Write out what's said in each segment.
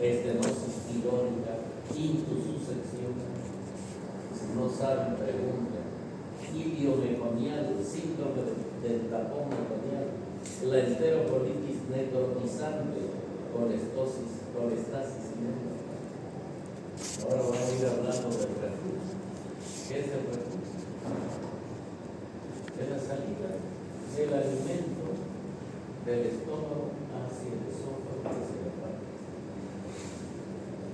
estenosis pilórica, intususección, si no saben, pregunten, idiomeconial, síndrome del tapón meconial, la enterocolitis necrotizante, colestasis negra. Ahora vamos a ir hablando del reflujo. ¿Qué es el reflujo? Es la salida del alimento del estómago hacia el esófago, hacia la parte,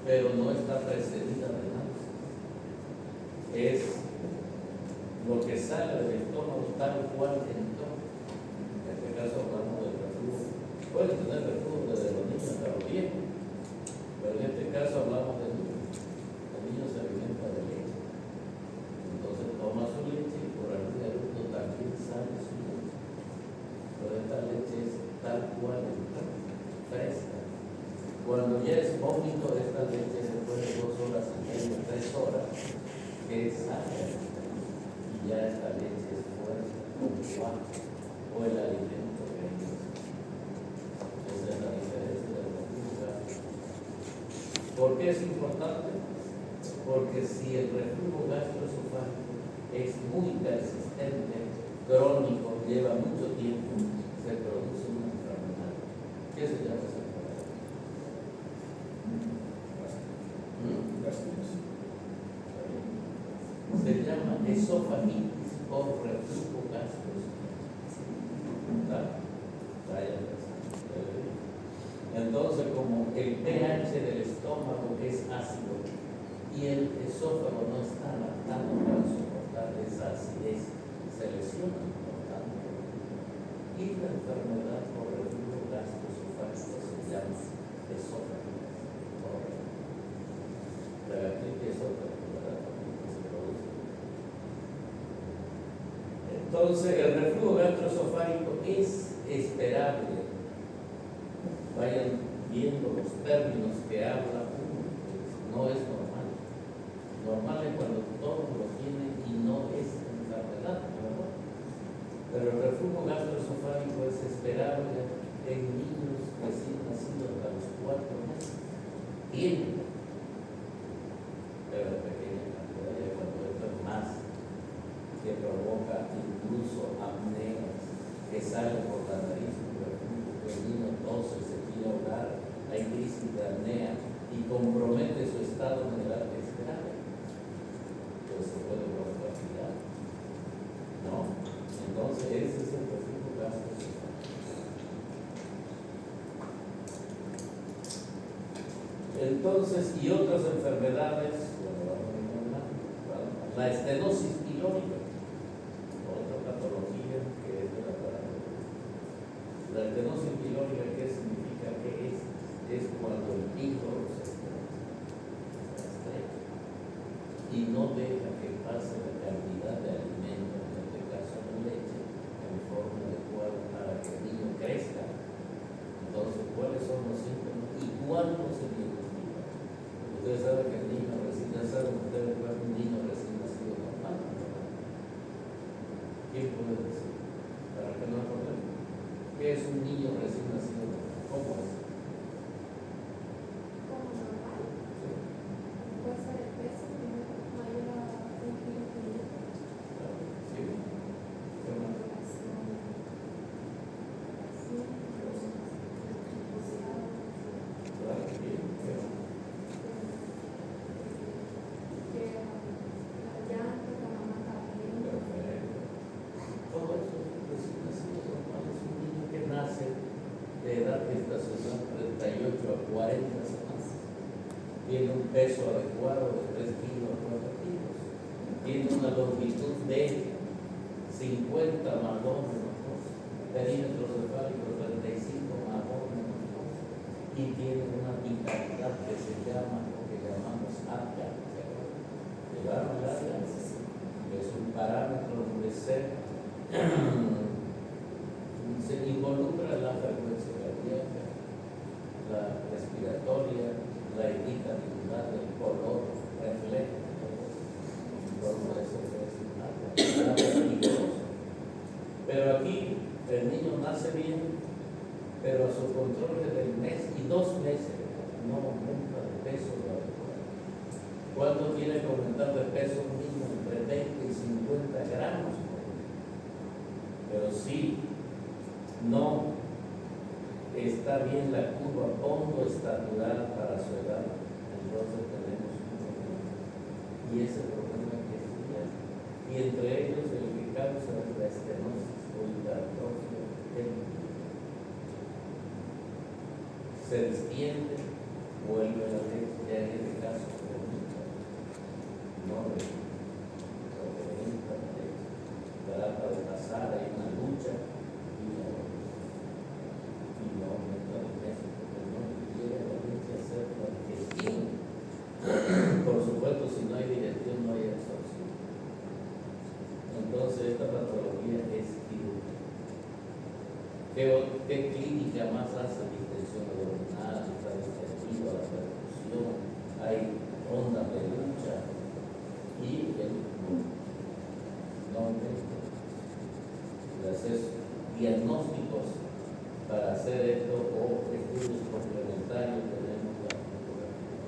pero no está precedida de náuseas. Es lo que sale del estómago tal cual entró. En este caso hablamos del reflujo. Pueden tener reflujo desde los niños hasta los viejos, pero en este caso hablamos de niños. El niño se alimenta de leche, entonces toma su leche y por algún eructo también sale su leche. Pero esta leche es tal cual entró, fresca. Cuando ya es vómito, esta leche después de 2 horas y media, 3 horas, que sale y ya esta leche es fuerte, con cuajo, o el alimento que hay. Esa es la diferencia de la reflujo. ¿Por qué es importante? Porque si el reflujo gastroesofágico es muy persistente, crónico, lleva mucho tiempo, se produce una enfermedad. ¿Qué se llama esa enfermedad? Se llama esofagitis por reflujo gastroesofágico. Entonces, como el pH del estómago es ácido y el esófago no está adaptado para soportar esa acidez, se lesiona importante. Y la enfermedad por reflujo gastroesofágico se llama esofagitis por reflujo. La gastritis es otra enfermedad que se produce. Entonces, el reflujo gastroesofágico es esperable. Vayan viendo los términos que habla uno, no es normal. Normal es cuando todos lo tienen y no es enfermedad, ¿verdad? Pero el reflujo gastroesofágico es esperable en niños recién nacidos a los 4 meses. Tienen, pero en pequeña cantidad, y cuando esto es más, que provoca incluso apneas, que sale por la nariz, un reflujo, que el niño tose, se quiere ahogar, hay crisis de apnea y compromete su estado general que es grave. Entonces se puede provocar vida, ¿no? Entonces ese es el reflujo gastroesofágico. Entonces, y otras enfermedades, la estenosis pilórica, otra patología que es de la parálisis. La estenosis pilórica, ¿qué significa? Que es cuando el píloro se estrecha y no deja que pase la cantidad de alimento, en este caso la leche, en forma adecuada para que el niño crezca. Entonces, ¿cuáles son los síntomas y cuándo se diagnostican? Ustedes saben que el niño recién, ya saben ustedes cuál es un niño recién nacido normal, ¿verdad? ¿Quién puede decir? Para que no acordemos. ¿Qué es un niño recién nacido normal? ¿Cómo es? Como normal, Sí. puede ser el peso mayor a 1 kilo por día. Claro. Sí. ¿Qué más? Claro, bien. ¿Qué más? Perfecto. Todo eso es recién nacido normal. Es un niño que nace de edad gestacional 38 a 40 semanas. Tiene un peso adecuado de 3 kilos a 4 kilos. Tiene una longitud de 50 más 2 menos 2. Perímetro cefálico 35 más 2 menos 2. Y tiene una vitalidad que se llama, lo que llamamos APGA. ¿Llegaron a APGA? Es un parámetro donde se involucra la frecuencia cardíaca, la respiratoria, la irritabilidad del color reflejo. Entonces, eso es nada peligroso. Pero aquí el niño nace bien, pero a su control es del mes y 2 meses. no aumenta de peso lo adecuado. ¿Cuánto tiene que aumentar de peso mínimo? Entre 20 y 50 gramos por día. Pero si no está bien la curva pondo-estatural para su edad, entonces tenemos un problema. Y ese problema hay que estudiar. Y entre ellos el que causa la estenosis o hipertrofia se distiende, vuelve a la leche, ya en este caso vomita, no vomita la leche, trata de pasar, hay una lucha y no aumenta de peso, porque no llega la leche a hacer la digestión. Por supuesto, si no hay digestión no hay absorción. Entonces esta patología es quirúrgica. ¿Qué clínica más hace distensión abdominal, está digestiva, la perfusión, hay ondas de lucha y el no aumenta? Diagnósticos para hacer esto o estudios complementarios tenemos la fotografía.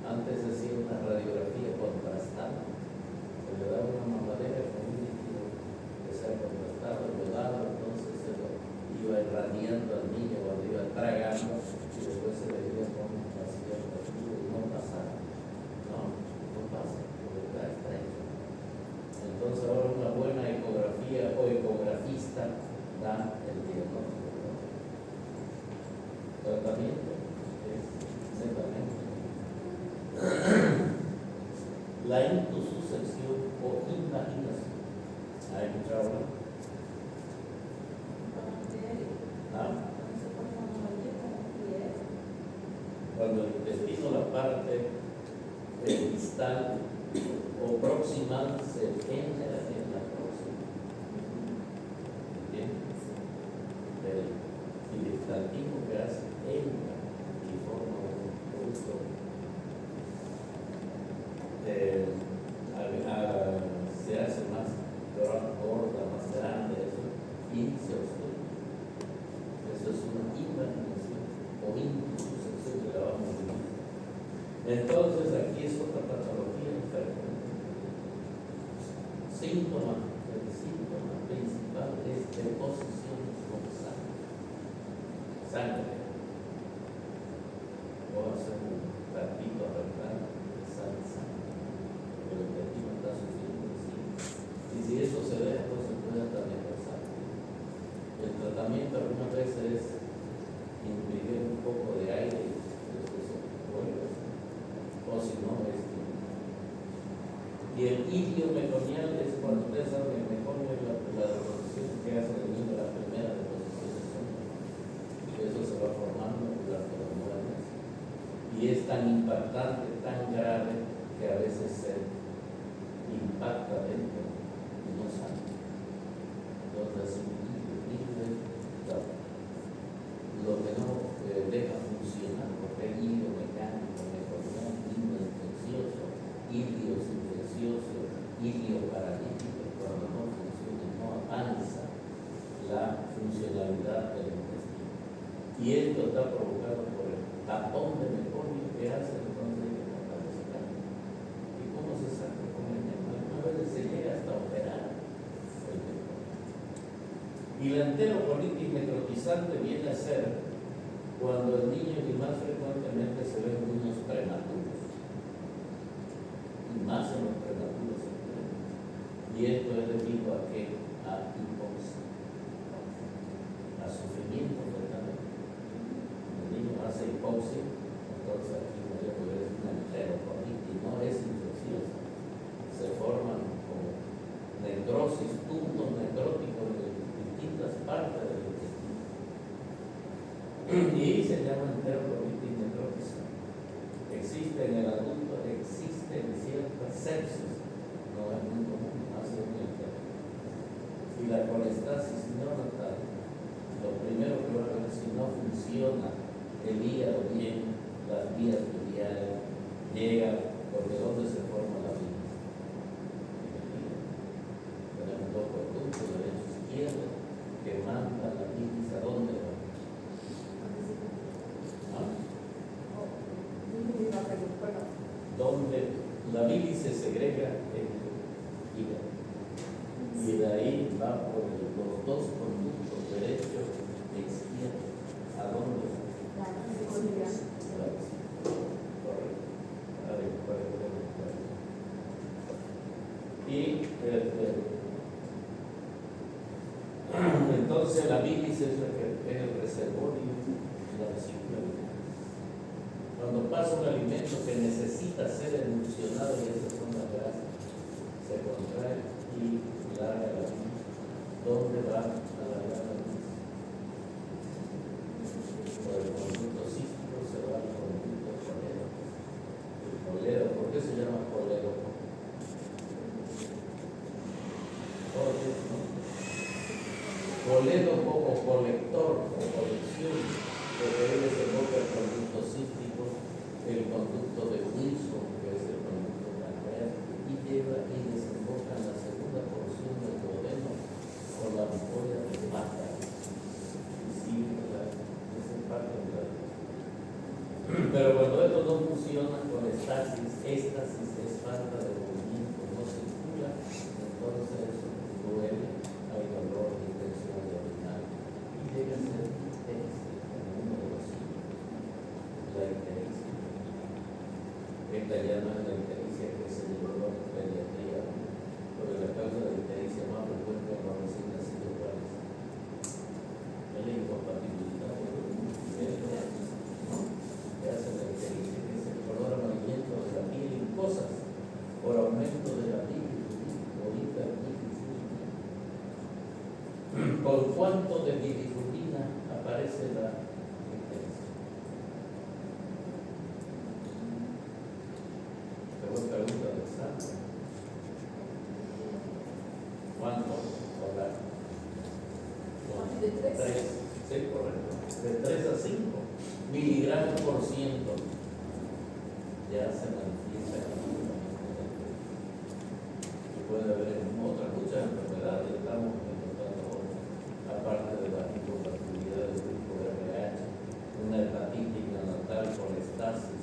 Antes se hacía una radiografía contrastada, se le daba una mamadera con un líquido que sea contrastado, lo daba, entonces se lo iba irradiando al niño cuando iba tragando y después se le veía con un vacío y no pasaba. No pasa, porque está hecho. Entonces ahora una buena ecografía o ecografista da el diagnóstico. Tratamiento es netamente la intususección o invaginación. ¿Hay escuchado hablar? Cuando el intestino, la parte distal o proximal se entra en la próxima. ¿Bien? El peristaltismo que hace entra y forma un producto se hace más gorda, más grande, eso, y se obstruye. Eso es una invaginación o intususección que la vamos a ver. Entonces aquí es otra patología enferma. El síntoma principal es deposición con sangre. Voy a hacer un ratito rectal de sangre. El intestino está sufriendo de sí. Y si eso se ve, no se puede también pasar. El tratamiento algunas veces es imprimir un poco de aire y después se vuelve, o si no es. Y el ilio meconial es cuando ustedes saben que el meconio es la deposición que hace el niño, la primera deposición de sangre. Y eso se va formando durante los 9 meses. Y es tan impactante, tan grave, que a veces se impacta dentro y no sale. Entonces, lo que no deja funcionar, porque hay hilo mecánico, meconial, hilo infeccioso, ilios infeccioso, ilio paralítico, cuando no funciona, no avanza la funcionalidad del intestino. Y esto está provocado por el tapón de meconio que hace entonces que no puede sacar. ¿Y cómo se saca con el meconio? A veces se llega hasta operar el meconio. Y la enterocolitis necrotizante viene a ser cuando el niño, y más frecuentemente se ven niños prematuros, y más en los prematuros. Y esto es debido a que a hipoxia, a sufrimiento total. El niño hace hipoxia, entonces aquí no es una enterocolitis, no es infecciosa. Se forman como necrosis, puntos necróticos de distintas partes del intestino. Y se llama enterocolitis necrótica. Existe en el adulto, existen ciertas sepsis, no es muy común, hace un enfermo. Y la colestasis neonatal, lo primero que va a ver si no funciona el hígado bien, las vías biliares, llega, porque ¿dónde se forma la bilis? Tenemos dos conductos, derecho e izquierdo, que mandan la bilis a dónde va. La bilis se segrega en el hígado y de ahí va por los dos conductos, derecho e izquierdo. ¿A dónde? Y entonces la bilis es el reservorio de la vesícula biliar. Cuando pasa un alimento que necesita ser emulsionado, y esas son las grasas, se contrae y larga la bilis. ¿Dónde va a largar la bilis? Por el conducto cístico se va al conducto colero. El colero, ¿por qué se llama colero? Colero o colector o colección, porque ahí desemboca el conducto cístico, el conducto de Wilson, que es el conducto pancreas, y lleva y desemboca en la segunda porción del duodeno con la ampolla de mata. Y sigue esa parte de la. Pero cuando esto no funciona con éstasis es falta de movimiento, no circula, entonces duele, hay dolor de intención abdominal y llega a ser ictericia como uno de los signos. La ictericia. Esta ya no es la ictericia que se llevó a la pediatría, porque la causa de ictericia más frecuente en los recién nacidos cuáles es la incompatibilidad de los que hace la ictericia, que es el color amarillento de la piel en cosas por aumento de la bilirrubina o hiperbilirrubina. ¿Con cuánto de bilirrubina aparece la ictericia? Según pregunta del examen. ¿Cuánto? Hola. De 3. 3, sí, correcto. De 3 a 5 miligramos por ciento ya se manifiesta en la vida. Y puede haber otras muchas enfermedades, estamos encontrando, aparte de la hipoactividad del grupo RH, una hepatitis neonatal con estasis,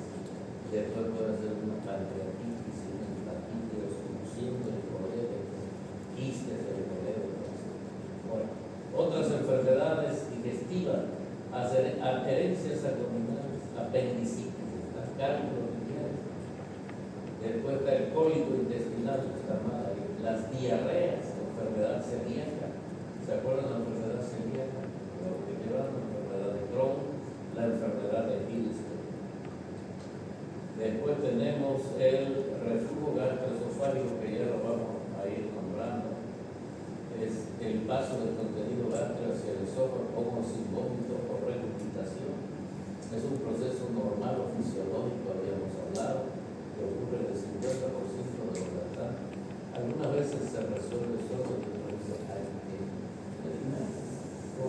después puede ser una pancreatitis, una hepatitis, obstrucción del colero, quistes del colero. Bueno, otras enfermedades digestivas, adherencias abdominales, apendicitis, cálculos biliares. Después está el cólico intestinal, que está mal ahí. Las diarreas, enfermedad celíaca. ¿Se acuerdan de la enfermedad celíaca? Lo que lleva la enfermedad de Crohn, la enfermedad de Pilsen. Después tenemos el reflujo gastroesofágico, que ya lo vamos a ir nombrando. Es el paso del contenido gástrico hacia el esófago como sin vómito o regurgitación. Es un proceso normal o fisiológico, habíamos hablado, que ocurre en el 50% de los lactantes. Algunas veces se resuelve solo por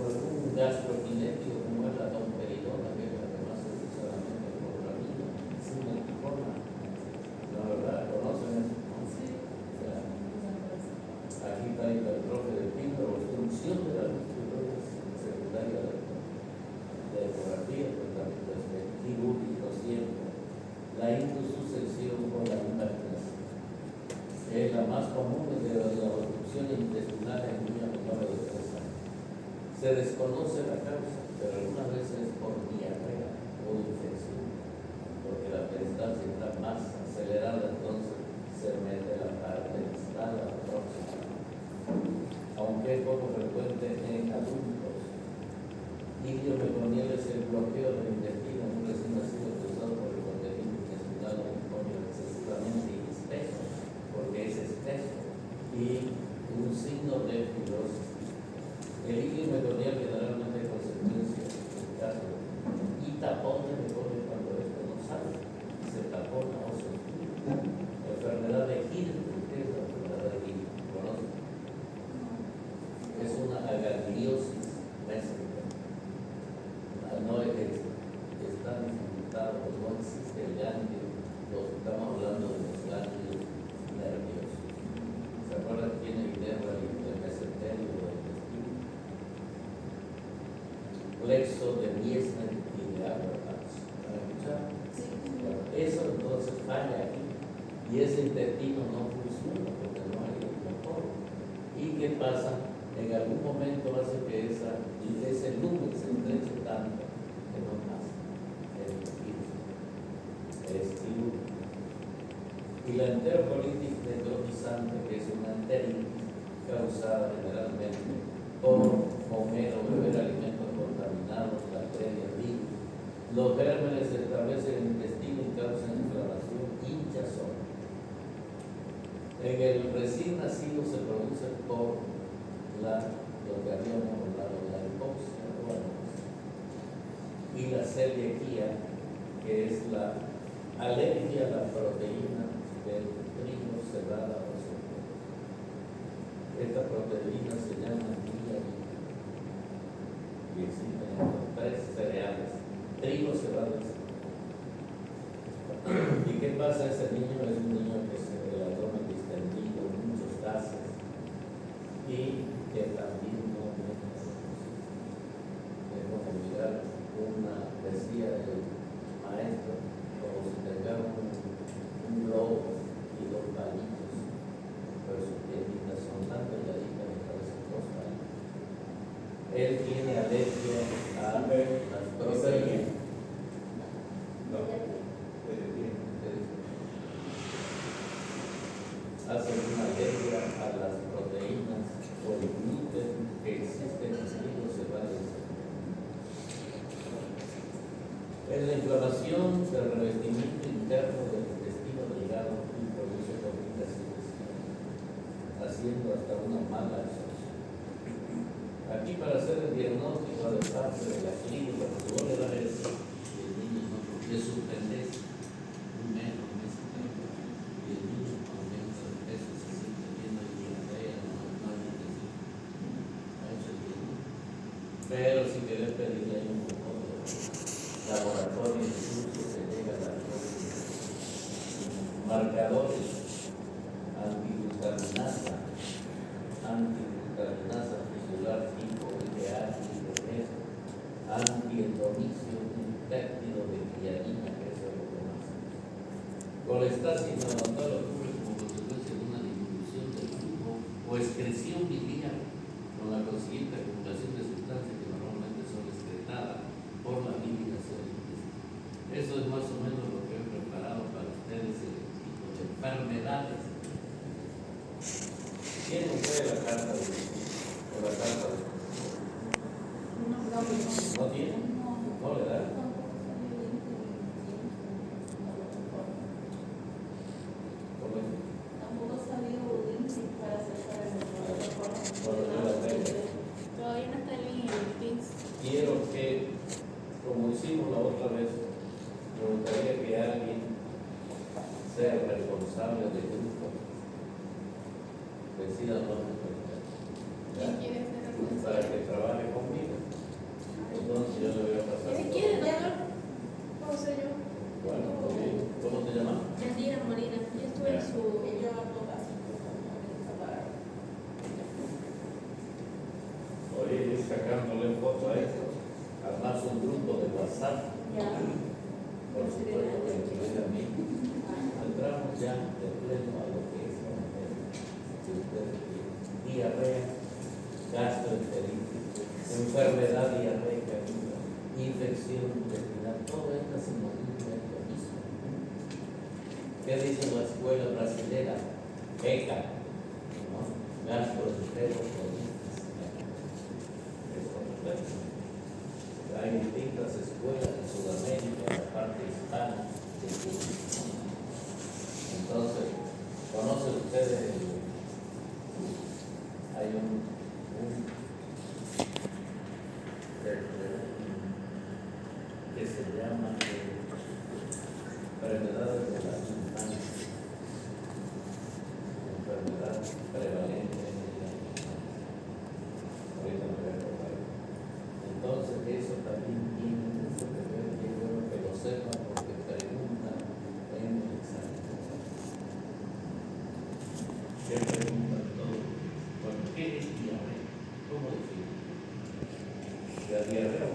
algún gastroquinético como es la domperidona, que es la que más se usa la mente por la vida, sin forma. La verdad, ¿conocen eso? Sí. Aquí está la hipertrofia del píloro, obstrucción de la luz secundaria de ecografía, pues también es quirúrgico siempre. La indosucesión con la hipertensión es la más común de la obstrucción intestinal en niños menores de 3 años. Se desconoce la causa, pero algunas veces es por diarrea o infección, porque la peristalsis está más acelerada, entonces se mete la parte distal a la próxima. Aunque es poco frecuente en adultos. Idiomeconiel es el bloqueo del intestino en un recién nacido causado por el contenido intestinal de meconium excesivamente espeso, porque es espeso, y un signo de fibrosis. El idiomeconiel generalmente es consecuencia, en el caso, y tapón de meconium cuando esto no sale, se tapona o se oculta. Enfermedad de Hirschsprung, ¿qué es la enfermedad de Hirschsprung? ¿Conocen? Es una agangliosis mesénquica. No está dificultado, no existe el ganglio, estamos hablando de los ganglios nerviosos. ¿Se acuerdan quién es el mesenterio del intestino? Plexo de Miesner y de Auerbach. ¿Han escuchado? Sí. Bueno, eso entonces falla aquí. y ese intestino no funciona porque no hay el motor. ¿Y qué pasa? En algún momento hace que ese lumen se estreche tanto que no pasa el intestino. Es cirúrgico. Y la enterocolitis necrotizante, que es una enteritis causada generalmente por comer o beber alimentos contaminados, bacterias, virus. Los gérmenes se establecen en el intestino y causan inflamación, hinchazón. En el recién nacido se produce por lo que habíamos hablado, la hipoxia o anoxia. Y la celiaquía, que es la alergia a la proteína del trigo, cebada o centeno. Esta proteína se llama gliadina y existen estos tres cereales: trigo, cebada y centeno. ¿Y qué pasa? Ese niño es un niño que se le abdomen distendido, muchos gases y que también no tiene. Es como mirar decía el maestro, como si tenga un globo y dos palitos, pero sus piernitas son tan delgaditas que parecen dos palitos. Él tiene alergia a las proteínas. Hace una alergia a las proteínas o el gluten que existe en el trigo, cebada y centeno. Es la inflamación del revestimiento interno del intestino delgado y produce complicaciones, haciendo hasta una mala absorción. Aquí, para hacer el diagnóstico de parte de la clínica, porque vos le das eso y el niño no, le suspendés un mes y el niño aumenta de peso, se siente bien, no hay diarrea, no hay intestino. Pero si querés pedirle ahí un poco de laboratorio de curso que llega a la marcadores antiglutaminasa tisular tipo IgA, IgG, antiendomicio, un péptido de gliadina, que es lo que más. Colestasis neonatal ocurre como consecuencia de una disminución del flujo o excreción biliar, con la consiguiente acumulación de sustancias que normalmente son excretadas por la eliminación del intestino. Eso es más o menos lo que he preparado para ustedes, el tipo de enfermedades. ¿Tienen ustedes la carta de o la carta de? ¿No tienen? ¿No le dan? Tampoco ha salido para aceptar Bueno, yo la tengo. Todavía no está en línea el PINS. Quiero que, como hicimos la otra vez, me gustaría que alguien sea el responsable del grupo, decida dónde poner. ¿Quién quiere ser responsable? Para que trabaje conmigo. Entonces yo le voy a pasar. ¿Quién quiere, doctor? ¿Cómo soy yo? Bueno, muy bien. ¿Cómo te llamas? Yandira Molina. Yo estuve en su. Ella toca así. Oye, ir sacándole foto a esto. Armar un grupo de WhatsApp. Ya. Por supuesto, que incluye a mí. Entramos ya de pleno a lo que es si ustedes quieren. Diarrea, gastroenteritis, enfermedad diarreica, infección intestinal, todo esto se nos dice lo mismo. ¿Qué dice la escuela brasilera? ECA, ¿no? Gastroenterocolitis. Eso es. Hay distintas escuelas en Sudamérica, en la parte hispana. Entonces, ¿conocen ustedes? Hay un que se llama enfermedades de la infancia, enfermedad prevalente en la infancia. Ahorita me voy a acordar. Entonces, eso también tiene mucho que ver, y es bueno que lo sepan porque preguntan en el examen. ¿Qué preguntan todos? ¿Por qué es diarrea? ¿Cómo decir? La diarrea,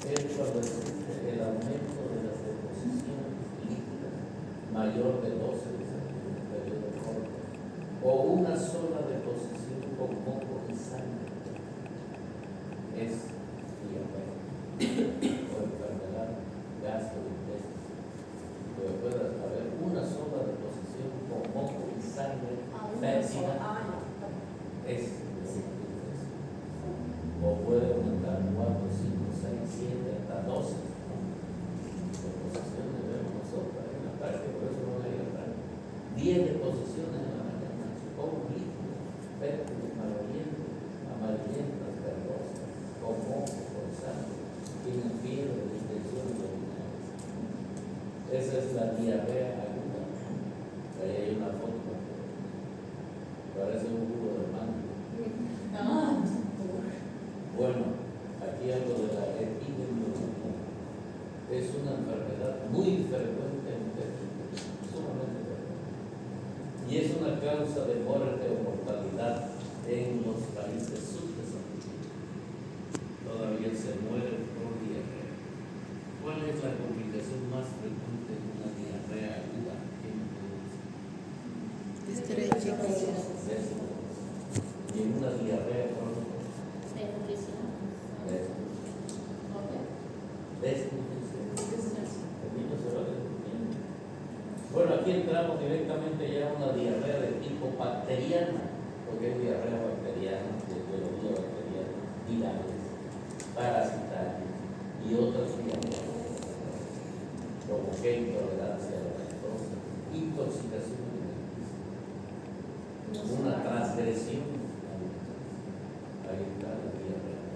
es cuando existe el aumento de las deposiciones mayor de 12 dice, en un periodo corto, o una sola deposición con moco y sangre, es diarrea o enfermedad gastrointestinal. Porque puede haber una sola deposición con moco y sangre fétida, es o puede aumentar 4, 5, 6, 7, hasta 12. Deposiciones vemos nosotros en la tarde, por eso no hay atrás. 10 deposiciones en la mañana, como líquido, fértiles, amarillentas, verdosas, con moco, con sangre, tienen fiebre, distensiones abdominales. Esa es la diarrea aguda. Ahí hay una foto, parece un jugo de mango. Bueno, aquí algo de la epidemiología. Es una enfermedad muy frecuente en México, sumamente frecuente. Y es una causa de muerte o mortalidad en los países subdesarrollados. Todavía se muere por diarrea. ¿Cuál es la complicación más frecuente en una diarrea aguda? Y en una diarrea crónica. Bueno, aquí entramos directamente ya a una diarrea de tipo bacteriana, porque es diarrea bacteriana, de biología bacteriana, virales, parasitarias y otras diarreas, como que intolerancia a la lactosa, intoxicación alimenticia, una transgresión. Ahí está la diarrea.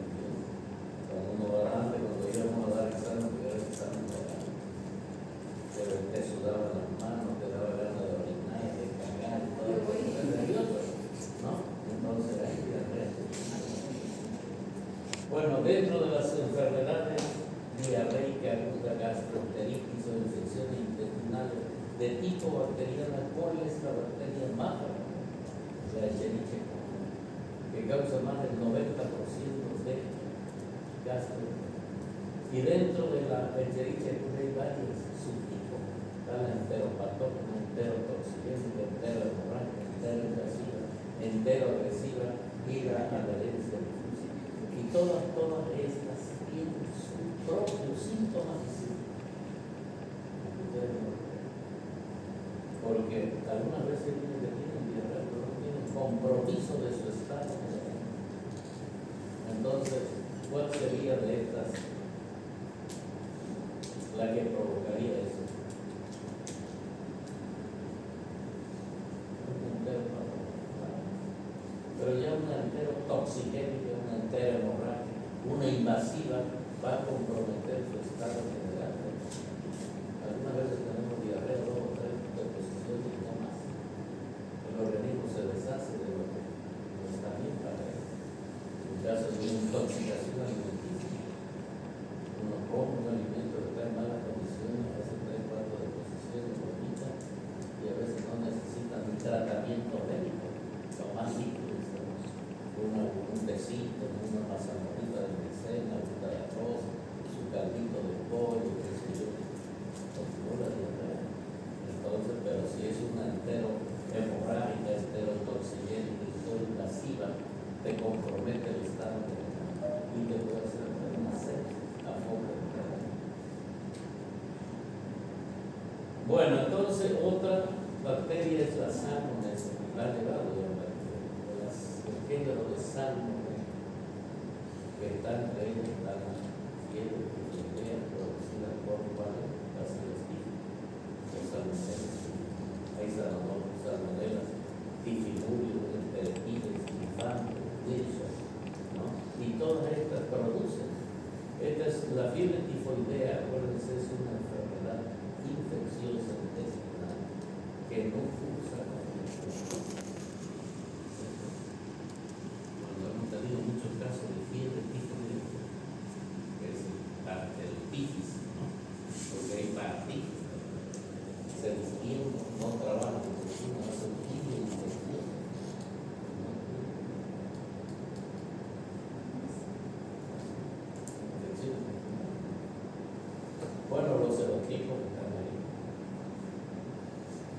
Cuando uno va adelante, cuando íbamos a dar examen, porque era examen legal, pero te sudaban las manos, te daba ganas de orinar, de cagar, y todo eso, nervioso, ¿no? Entonces hay diarrea. Bueno, dentro de las enfermedades diarreica aguda, gastroenteritis o infecciones intestinales de tipo bacteriana, ¿cuál es la bacteria más frecuente? La Escherichia coli, que causa más del 90% de gastroenteritis. Y dentro de la Escherichia coli hay varios subtipos. Está la enteropatógena, enterotoxigénica, enterohemorrágica, enteroinvasiva, enteroagresiva y la adherencia difusa. Y todas estas tienen su propio síntoma distinto. Porque algunas veces tienen diarrea, pero no tienen compromiso de su estado. Entonces, ¿cuál sería de estas la que provocaría eso? Un pero ya una enterotoxigénica, una enterohemorrágica, una invasiva va a comprometer su estado general. Algunas veces tenemos diarrea, 2 o 3 deposiciones y no más. El organismo se deshace de lo que no está bien para él. En caso de una intoxicación alimenticia, uno come un alimento que está en malas condiciones, hace 3 o 4 deposiciones, vomita, y a veces no necesitan un tratamiento médico, lo más líquido. Un besito, una mazamorrita de maicena, un de arroz, su caldito de pollo, qué sé yo, continúa la diarrea. Entonces, pero si es una enterohemorrágica, enterotoxigénica, invasiva, te compromete el estado y te puede hacer una sepsis a fondo de enfermedad. Bueno, entonces otra bacteria es la salmonella, la ha llevado ya el género de salmonella, que está entre ellos la fiebre tifoidea producida por Bacillus los salmonellas, hay salmonelas, tifidurium, enterococcus, infantes, wilson, ¿no? Y todas estas producen. Esta es la fiebre tifoidea, acuérdense, es una enfermedad infecciosa intestinal que no cursa con el muchos casos de fiebre tifoidea, que es el arteritis,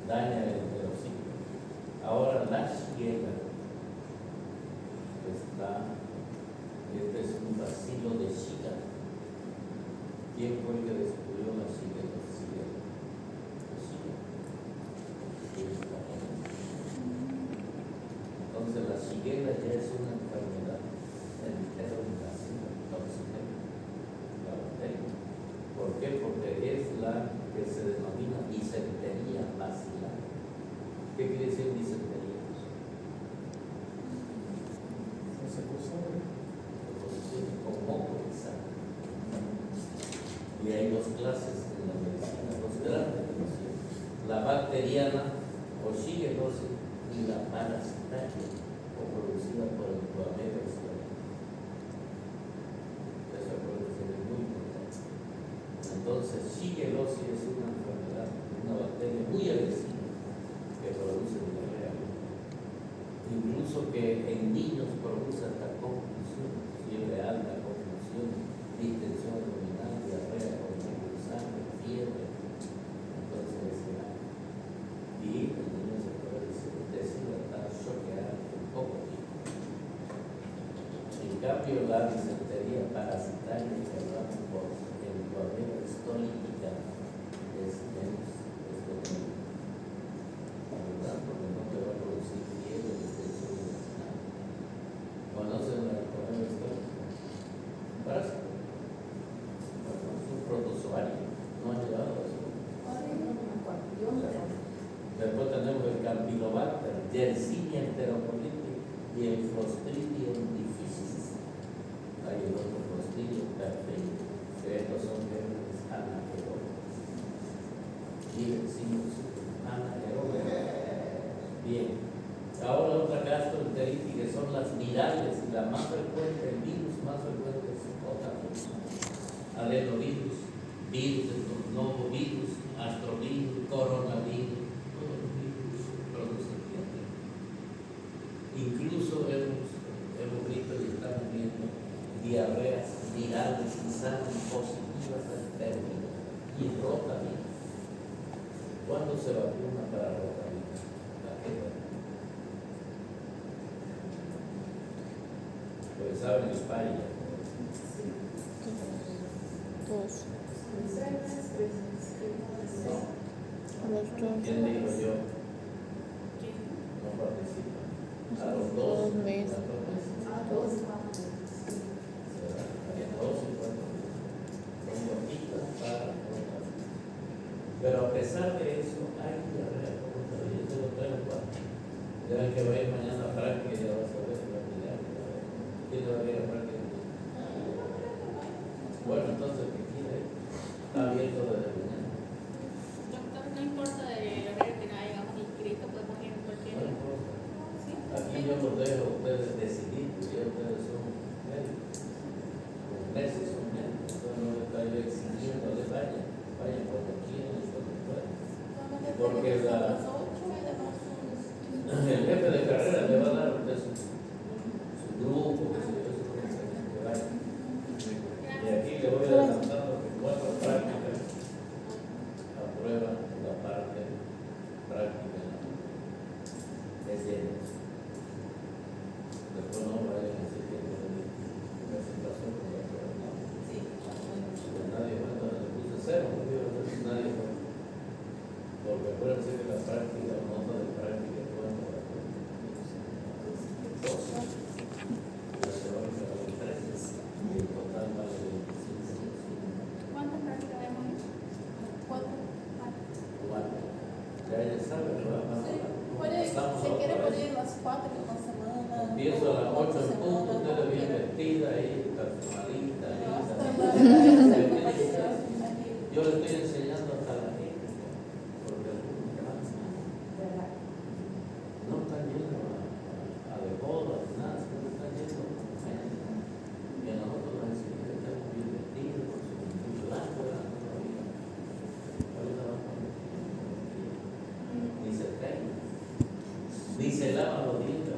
daña el hocico. Ahora la shigella está, este es un bacilo de Shiga. ¿Quién fue el que descubrió la shigella? Entonces la shigella ya es una enfermedad entera de bacilo tóxica, la bacteria. ¿Por qué? Porque es la que se denomina disentería bacilar. ¿Qué quiere decir disentería? Con moco y sangre. Y hay dos clases en la medicina, dos grandes conocidas: la bacteriana o shigellosis y la parasitaria o producida por el Cloamella hispana. Eso es muy importante. Entonces, shigellosis es una enfermedad, una bacteria muy agresiva que produce diarrea. Incluso que en niños produce hasta confusión, fiebre alta, confusión, distensión abdominal, diarrea, con sangre, fiebre. Entonces, y el niño se puede deshidratar, choquear en poco tiempo. En cambio, la disentería parasitaria que hablamos por el Cloamella histolítica es menos, es benigna. Porque no te va a producir fiebre, distensión intestinal. ¿Conocen la Cloamella histolítica? Parásito. Bueno, es un protozoario. No ha llegado a eso. Después tenemos el Campylobacter, Yersinia enterocolitis y el Clostridium difficile. Hay el otro Clostridium perfecto, que estos son gérmenes anaerobios. Y decimos anaerobios. Bien. Ahora otra gastroenteritis que son las virales, y la más frecuente, el virus más frecuente es otavirus, adenovirus, virus de novovirus, astrovirus, coronavirus. Todos los virus producen fiebre. Incluso hemos visto y estamos viendo diarreas virales y salen positivas al término y rotavirus. ¿Cuándo se vacuna para rotavirus? ¿A qué edad? Pues saben España. Dos. ¿Quién digo yo? No participa. A los 2 meses. A 2 pero a pesar de eso, hay diarrea como todavía, yo lo traigo para. Deben que vaya mañana a práctica y ya vas a ver si va a mirar. ¿Quién va a ir a práctica? Bueno, entonces, ¿qué quiere? Está abierto desde mañana. Doctor, no importa de horario que no hayamos inscrito, podemos ir en cualquier No hora. importa. ¿Sí? Aquí yo los dejo a ustedes decidir, porque ya ustedes son médicos. Los meses son médicos, entonces no les estoy exigiendo, vayan cuando quieran y cuando puedan. Porque el jefe de carrera le va a dar a usted su grupo, que vaya. Y aquí le voy adelantando que 4 prácticas aprueban la parte práctica es llena. Después no vayan a decir que no presentación con la prueba. No. Nadie más le puse 0, no quiero decir nadie más. Porque acuérdense que la práctica, la nota de práctica es buena para todos. La teórica vale 13 y el total vale 25. ¿Cuántas prácticas hemos hecho? 4. Ya ella sabe, ¿verdad? Se quiere poner las 4 de la semana. Empiezo a las 8 en punto, ustedes bien vestida ahí, personalista, yo le estoy enseñando hasta la gente, porque algunos no están yendo a de bodas, nada, sino están yendo a comer. Y a nosotros nos enseñan que estamos bien vestidos, con su muy blanco, todavía. Ahorita vamos a ver. Ni se caen, ni se lavan los dientes.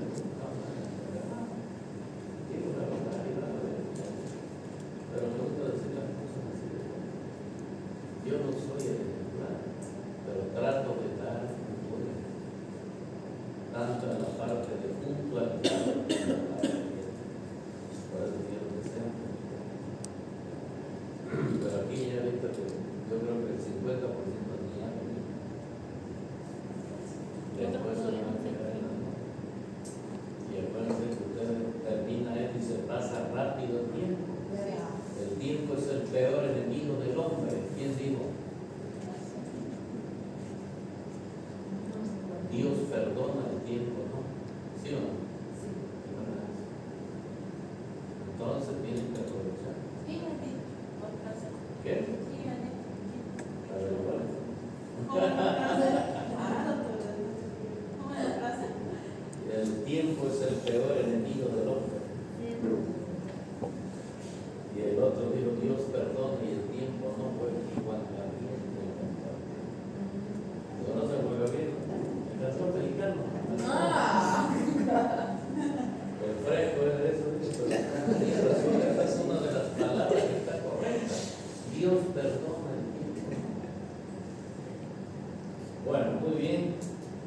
Pero me gusta decir las cosas así de bueno. Yo no soy el ejemplar, pero trato de dar ¿Cómo en la casa? Ah, doctora. ¿Cómo en la casa? El tiempo es el peor enemigo del hombre. Y el otro dijo, Dios perdona y el tiempo no juega igual a bien. No se juega bien. El cantor mexicano. El fresco es de eso. Tienes razón, esta es una de las palabras que está correcta. Dios perdona el tiempo. Bueno, muy bien.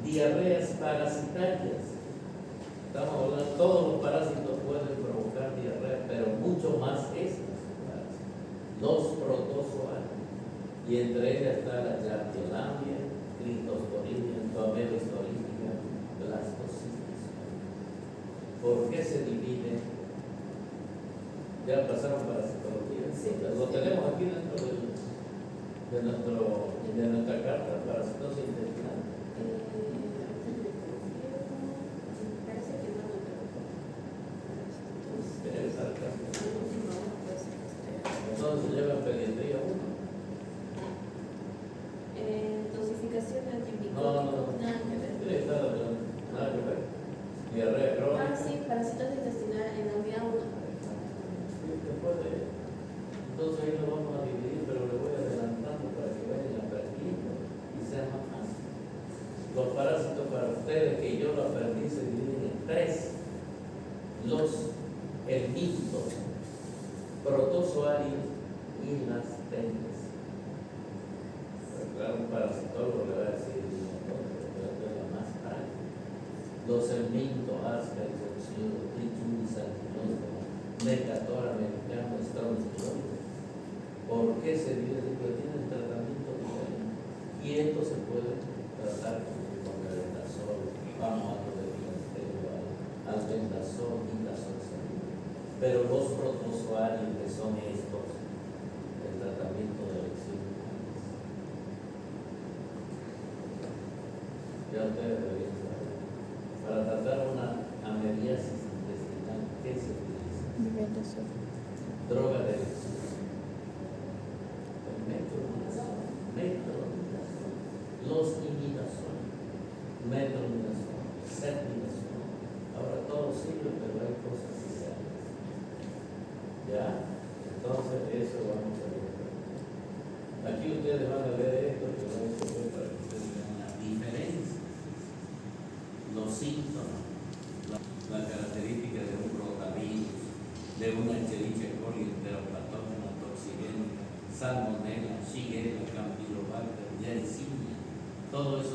Diarreas parasitarias. Estamos hablando, todos los parásitos pueden provocar diarrea, pero mucho más estos parásitos, los protozoarios. Y entre ellas está la Yardiolambia, Cryptosporidium, Toamelostorística, Blastocystis. ¿Por qué se divide? Ya pasaron parasitología. Sí. Lo tenemos aquí dentro de nuestra carta, parasitosis intestinal. Parece que no, Es sarcasmo. no, pues, Entonces lleva pediatría 1. dosificación de antibióticos. No. Nada que ver. Tiene que estar hablando. Nada que ver. Diarrea crónica. Ah, sí, parasitosis intestinal en la unidad 1. Sí, después de. Entonces ahí lo vamos a dividir, pero le voy adelantando para que vayan aprendiendo y sea más fácil. Los parásitos para ustedes, que yo lo aprendí, se dividen en 3. Los helmintos, protozoarios y las tendes. Pero claro, un parasitólogo le va a decir un montón, pero esto es la más práctica. Los helmintos, ascaris, oxido, trichuris, antilosto, mercator americano, strongyloides. ¿Por qué se divide? Porque tienen tratamiento diferente. Y esto se puede tratar con albendazol, vamos a lo de albendazol, nitazol, pero los protozoarios que son estos, el tratamiento de elección. Ya ustedes deberían saber. Para tratar una ameliasis intestinal, ¿qué se utiliza? Droga de elección. El metronidazol, los imidazoles, metronidazol, cetnidazol. Ahora todo sirve, pero hay cosas ideales. ¿Ya? Entonces eso vamos a ver. Aquí ustedes van a ver esto, que no es para que ustedes vean la diferencia. Los síntomas, la característica de un rotavirus, de una Escherichia coli, enteropatógena, toxigénica, salmonella, shigella, campylobacter, yersinia, todo eso